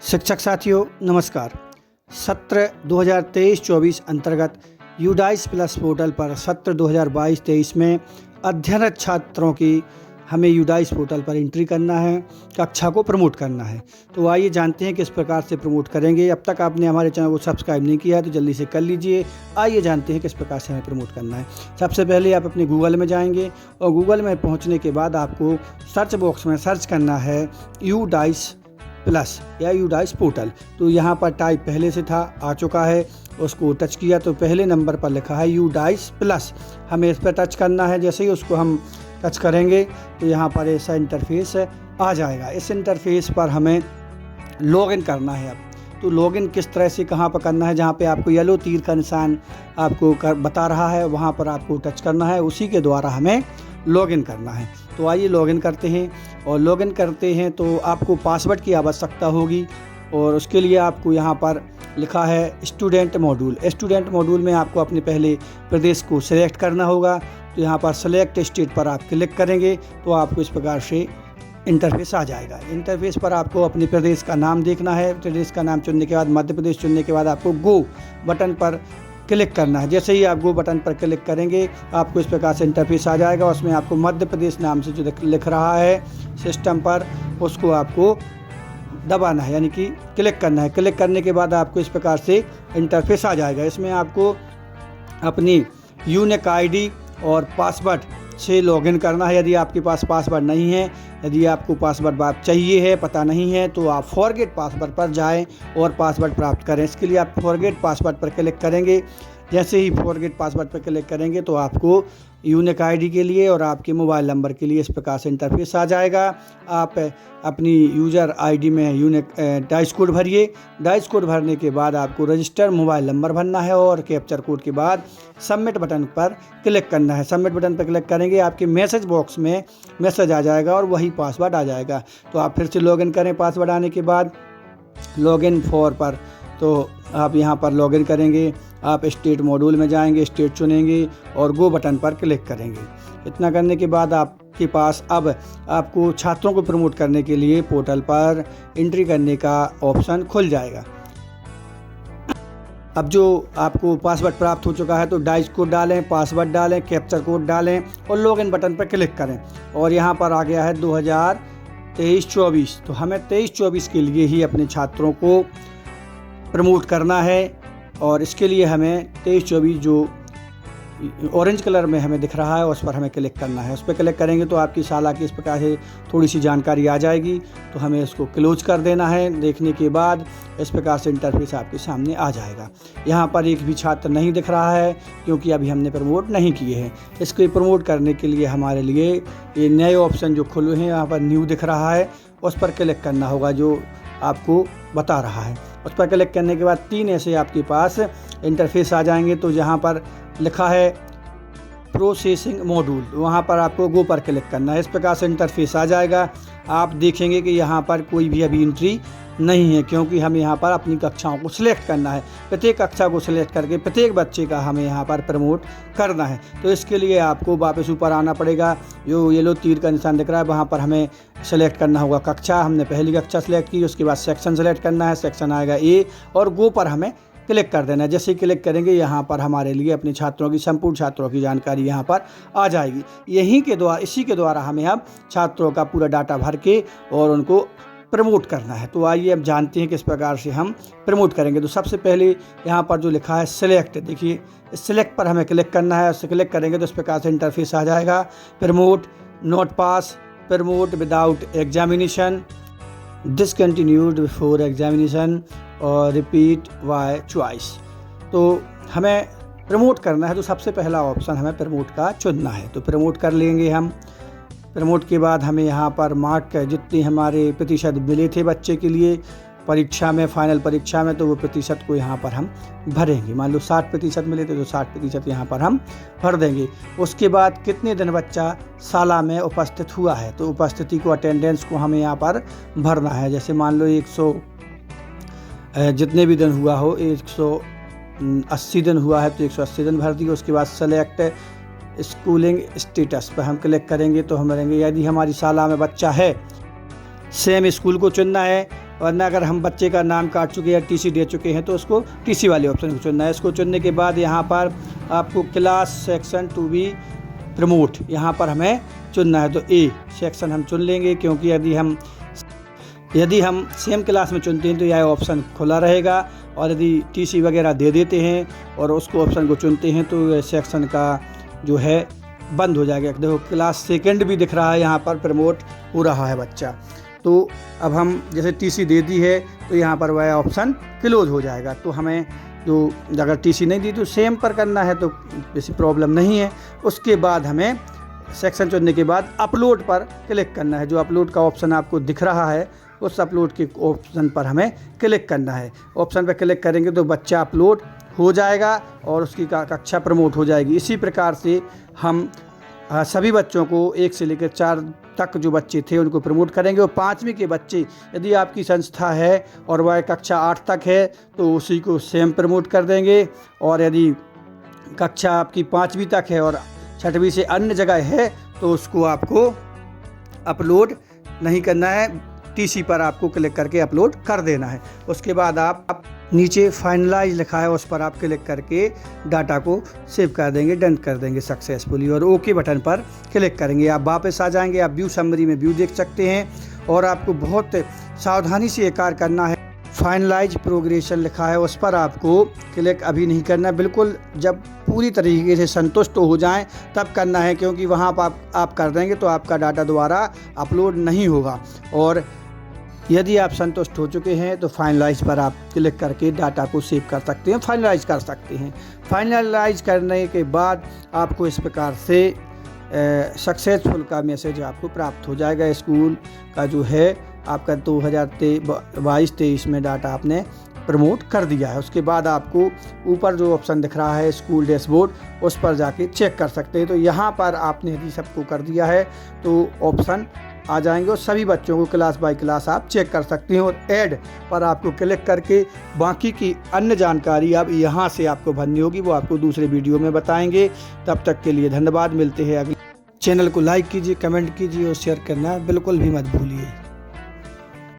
शिक्षक साथियों नमस्कार। सत्र 2023-24 अंतर्गत यूडाइस प्लस पोर्टल पर सत्र 2022-23 में अध्ययनरत छात्रों की हमें यूडाइस पोर्टल पर एंट्री करना है, कक्षा को प्रमोट करना है। तो आइए जानते हैं किस प्रकार से प्रमोट करेंगे। अब तक आपने हमारे चैनल को सब्सक्राइब नहीं किया है तो जल्दी से कर लीजिए। आइए जानते हैं किस प्रकार से हमें प्रमोट करना है। सबसे पहले आप अपने गूगल में जाएंगे और गूगल में पहुंचने के बाद आपको सर्च बॉक्स में सर्च करना है यूडाइस प्लस या यूडाइस पोर्टल। तो यहाँ पर टाइप पहले से था, आ चुका है, उसको टच किया तो पहले नंबर पर लिखा है यूडाइस प्लस। हमें इस पर टच करना है। जैसे ही उसको हम टच करेंगे तो यहाँ पर ऐसा इंटरफेस आ जाएगा। इस इंटरफेस पर हमें लॉगिन करना है। अब तो लॉगिन किस तरह से कहाँ पर करना है, जहाँ पे आपको येलो तीर का निशान आपको बता रहा है वहाँ पर आपको टच करना है, उसी के द्वारा हमें लॉगिन करना है। तो आइए लॉगिन करते हैं। और लॉगिन करते हैं तो आपको पासवर्ड की आवश्यकता होगी और उसके लिए आपको यहाँ पर लिखा है स्टूडेंट मॉड्यूल। स्टूडेंट मॉड्यूल में आपको अपने पहले प्रदेश को सिलेक्ट करना होगा। तो यहाँ पर सेलेक्ट स्टेट पर आप क्लिक करेंगे तो आपको इस प्रकार से इंटरफेस आ जाएगा। इंटरफेस पर आपको अपने प्रदेश का नाम देखना है। प्रदेश का नाम चुनने के बाद मध्य प्रदेश चुनने के बाद आपको गो बटन पर क्लिक करना है। जैसे ही आप गो बटन पर क्लिक करेंगे आपको इस प्रकार से इंटरफेस आ जाएगा। उसमें आपको मध्य प्रदेश नाम से जो लिख रहा है सिस्टम पर, उसको आपको दबाना है, यानी कि क्लिक करना है। क्लिक करने के बाद आपको इस प्रकार से इंटरफेस आ जाएगा। इसमें आपको अपनी यूनिक आईडी और पासवर्ड से लॉगिन करना है। यदि आपके पास पासवर्ड नहीं है, यदि आपको पासवर्ड चाहिए है, पता नहीं है, तो आप फॉरगेट पासवर्ड पर जाएं और पासवर्ड प्राप्त करें। इसके लिए आप फॉरगेट पासवर्ड पर क्लिक करेंगे। जैसे ही फॉरगेट पासवर्ड पर क्लिक करेंगे तो आपको यूनिक आईडी के लिए और आपके मोबाइल नंबर के लिए इस प्रकार से इंटरफेस आ जाएगा। आप अपनी यूज़र आईडी में यूनिक डाइस कोड भरिए। डाइस कोड भरने के बाद आपको रजिस्टर मोबाइल नंबर भरना है और कैप्चर कोड के बाद सबमिट बटन पर क्लिक करना है। सबमिट बटन पर क्लिक करेंगे आपके मैसेज बॉक्स में मैसेज आ जाएगा और वही पासवर्ड आ जाएगा। तो आप फिर से लॉगिन करें। पासवर्ड आने के बाद लॉगिन फॉर पर तो आप यहाँ पर लॉगिन करेंगे। आप स्टेट मॉड्यूल में जाएंगे, स्टेट चुनेंगे और गो बटन पर क्लिक करेंगे। इतना करने के बाद आपके पास अब आपको छात्रों को प्रमोट करने के लिए पोर्टल पर एंट्री करने का ऑप्शन खुल जाएगा। अब जो आपको पासवर्ड प्राप्त हो चुका है तो डाइस कोड डालें, पासवर्ड डालें, कैप्चर कोड डालें और लॉगिन बटन पर क्लिक करें। और यहाँ पर आ गया है 2023-24। तो हमें 23-24 के लिए ही अपने छात्रों को प्रमोट करना है और इसके लिए हमें 23-24 जो ऑरेंज कलर में हमें दिख रहा है उस पर हमें क्लिक करना है। उस पर क्लिक करेंगे तो आपकी शाला की इस प्रकार से थोड़ी सी जानकारी आ जाएगी। तो हमें इसको क्लोज कर देना है। देखने के बाद इस प्रकार से इंटरफेस आपके सामने आ जाएगा। यहाँ पर एक भी छात्र नहीं दिख रहा है क्योंकि अभी हमने प्रमोट नहीं किए हैं। इसको प्रमोट करने के लिए हमारे लिए ये नए ऑप्शन जो खुले हैं, यहाँ पर न्यू दिख रहा है, उस पर क्लिक करना होगा जो आपको बता रहा है। उस पर क्लिक करने के बाद 3 ऐसे आपके पास इंटरफेस आ जाएंगे। तो जहाँ पर लिखा है प्रोसेसिंग मॉड्यूल, वहाँ पर आपको गो पर क्लिक करना है। इस प्रकार से इंटरफेस आ जाएगा। आप देखेंगे कि यहाँ पर कोई भी अभी एंट्री नहीं है क्योंकि हमें यहाँ पर अपनी कक्षाओं को सिलेक्ट करना है। प्रत्येक कक्षा को सिलेक्ट करके प्रत्येक बच्चे का हमें यहाँ पर प्रमोट करना है। तो इसके लिए आपको वापस ऊपर आना पड़ेगा। जो येलो तीर का निशान दिख रहा है वहाँ पर हमें सेलेक्ट करना होगा कक्षा। हमने पहली कक्षा सेलेक्ट की, उसके बाद सेक्शन सेलेक्ट करना है। सेक्शन आएगा ए और गो पर हमें क्लिक कर देना है। जैसे ही क्लिक करेंगे यहाँ पर हमारे लिए अपने छात्रों की संपूर्ण छात्रों की जानकारी यहाँ पर आ जाएगी। इसी के द्वारा हमें अब छात्रों का पूरा डाटा भर के और उनको प्रमोट करना है। तो आइए अब जानते हैं किस प्रकार से हम प्रमोट करेंगे। तो सबसे पहले यहाँ पर जो लिखा है सिलेक्ट, देखिए इस सिलेक्ट पर हमें क्लिक करना है। उससे क्लिक करेंगे तो इस प्रकार से इंटरफेस आ जाएगा। Promote not pass, promote without examination, discontinued before examination और रिपीट बाय चॉइस। तो हमें प्रमोट करना है तो सबसे पहला ऑप्शन हमें प्रमोट का चुनना है। तो प्रमोट कर लेंगे हम। प्रमोट के बाद हमें यहाँ पर मार्क जितने हमारे प्रतिशत मिले थे बच्चे के लिए परीक्षा में, फाइनल परीक्षा में, तो वो प्रतिशत को यहाँ पर हम भरेंगे। मान लो 60% मिले थे तो 60% यहाँ पर हम भर देंगे। उसके बाद कितने दिन बच्चा शाला में उपस्थित हुआ है तो उपस्थिति को, अटेंडेंस को हमें यहाँ पर भरना है। जैसे मान लो 100 जितने भी दिन हुआ हो, 180 दिन हुआ है तो 180 दिन भर दिए। उसके बाद सेलेक्ट स्कूलिंग स्टेटस पर हम क्लिक करेंगे तो हम भरेंगे। यदि हमारी शाला में बच्चा है, सेम स्कूल को चुनना है वरना अगर हम बच्चे का नाम काट चुके हैं या टीसी दे चुके हैं तो उसको टीसी वाले ऑप्शन को चुनना है। इसको चुनने के बाद यहाँ पर आपको class section to be promote यहाँ पर हमें चुनना है। तो ए सेक्शन हम चुन लेंगे, क्योंकि यदि हम सेम क्लास में चुनते हैं तो यह ऑप्शन खुला रहेगा, और यदि टीसी वगैरह दे देते हैं और उसको ऑप्शन को चुनते हैं तो सेक्शन का जो है बंद हो जाएगा। देखो क्लास सेकंड भी दिख रहा है, यहाँ पर प्रमोट हो रहा है बच्चा। तो अब हम जैसे टीसी दे दी है तो यहाँ पर वह ऑप्शन क्लोज हो जाएगा। तो हमें जो अगर टीसी नहीं दी तो सेम पर करना है तो किसी प्रॉब्लम नहीं है। उसके बाद हमें सेक्शन चुनने के बाद अपलोड पर क्लिक करना है। जो अपलोड का ऑप्शन आपको दिख रहा है उस अपलोड के ऑप्शन पर हमें क्लिक करना है। ऑप्शन पर क्लिक करेंगे तो बच्चा अपलोड हो जाएगा और उसकी कक्षा प्रमोट हो जाएगी। इसी प्रकार से हम सभी बच्चों को 1 से लेकर 4 तक जो बच्चे थे उनको प्रमोट करेंगे, और 5वीं के बच्चे यदि आपकी संस्था है और वह कक्षा 8 तक है तो उसी को सेम प्रमोट कर देंगे। और यदि कक्षा आपकी 5वीं तक है और 6वीं से अन्य जगह है तो उसको आपको अपलोड नहीं करना है, टीसी पर आपको क्लिक करके अपलोड कर देना है। उसके बाद आप नीचे फाइनलाइज लिखा है उस पर आप क्लिक करके डाटा को सेव कर देंगे, डन कर देंगे सक्सेसफुली, और ओके बटन पर क्लिक करेंगे। आप वापस आ जाएंगे, आप व्यू समरी में व्यू देख सकते हैं। और आपको बहुत सावधानी से ये कार्य करना है। फाइनलाइज प्रोग्रेशन लिखा है उस पर आपको क्लिक अभी नहीं करना है, बिल्कुल जब पूरी तरीके से संतुष्ट हो जाएं तब करना है, क्योंकि वहाँ पर आप कर देंगे तो आपका डाटा दोबारा अपलोड नहीं होगा। और यदि आप संतुष्ट हो चुके हैं तो फाइनलाइज पर आप क्लिक करके डाटा को सेव कर सकते हैं, फाइनलाइज कर सकते हैं। फाइनलाइज करने के बाद आपको इस प्रकार से सक्सेसफुल का मैसेज आपको प्राप्त हो जाएगा। स्कूल का जो है आपका 2022-23 में डाटा आपने प्रमोट कर दिया है। उसके बाद आपको ऊपर जो ऑप्शन दिख रहा है स्कूल डैशबोर्ड उस पर जाके चेक कर सकते हैं। तो यहाँ पर आपने यदि सबको कर दिया है तो ऑप्शन आ जाएंगे और सभी बच्चों को क्लास बाय क्लास आप चेक कर सकते हैं। और ऐड पर आपको क्लिक करके बाकी की अन्य जानकारी अब यहाँ से आपको भरनी होगी, वो आपको दूसरे वीडियो में बताएंगे। तब तक के लिए धन्यवाद, मिलते हैं अगले। चैनल को लाइक कीजिए, कमेंट कीजिए और शेयर करना बिल्कुल भी मत भूलिए।